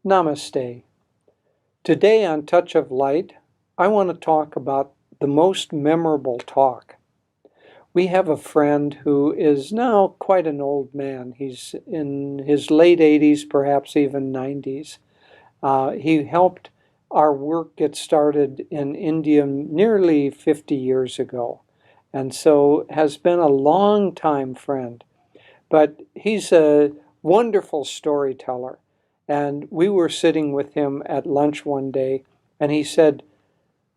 Namaste. Today on Touch of Light, I want to talk about the most memorable talk. We have a friend who is now quite an old man. He's in his late 80s, perhaps even 90s. He helped our work get started in India nearly 50 years ago, and so has been a long time friend. But he's a wonderful storyteller. And we were sitting with him at lunch one day, and he said,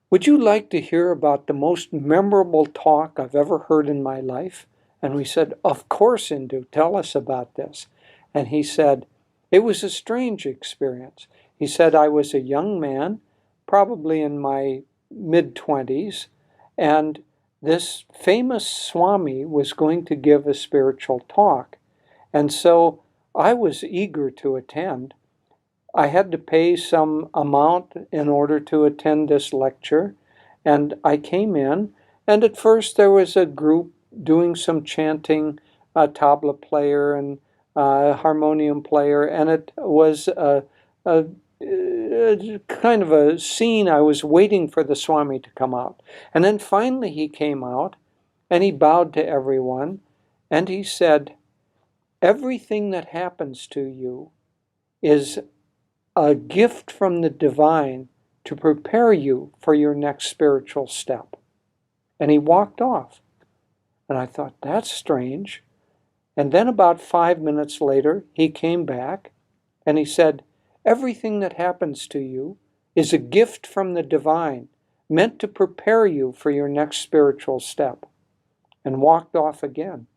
"Would you like to hear about the most memorable talk I've ever heard in my life?" And we said, "Of course, Indu, tell us about this." And he said, "It was a strange experience." He said, "I was a young man, probably in my mid-20s, and this famous Swami was going to give a spiritual talk. And so I was eager to attend. I had to pay some amount in order to attend this lecture, and I came in, and at first there was a group doing some chanting, a tabla player and a harmonium player, and it was a kind of a scene. I was waiting for the Swami to come out. And then finally he came out, and he bowed to everyone, and he said, "Everything that happens to you is a gift from the divine to prepare you for your next spiritual step." And he walked off. And I thought, that's strange. And then about 5 minutes later, he came back and he said, "Everything that happens to you is a gift from the divine meant to prepare you for your next spiritual step," and walked off again.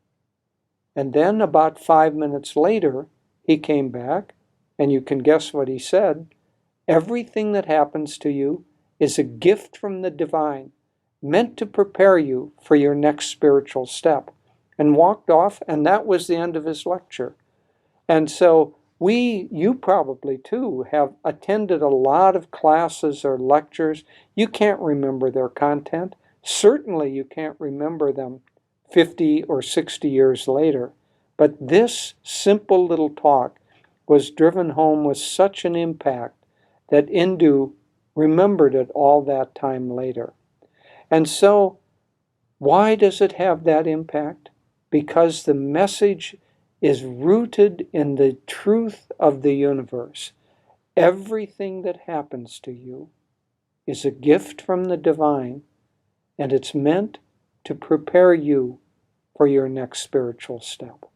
And then about 5 minutes later, he came back, and you can guess what he said. "Everything that happens to you is a gift from the divine, meant to prepare you for your next spiritual step," and walked off, and that was the end of his lecture. And so you probably too, have attended a lot of classes or lectures. You can't remember their content. Certainly you can't remember them 50 or 60 years later. But this simple little talk was driven home with such an impact that Indu remembered it all that time later. And so, why does it have that impact? Because the message is rooted in the truth of the universe. Everything that happens to you is a gift from the divine, and it's meant to prepare you for your next spiritual step.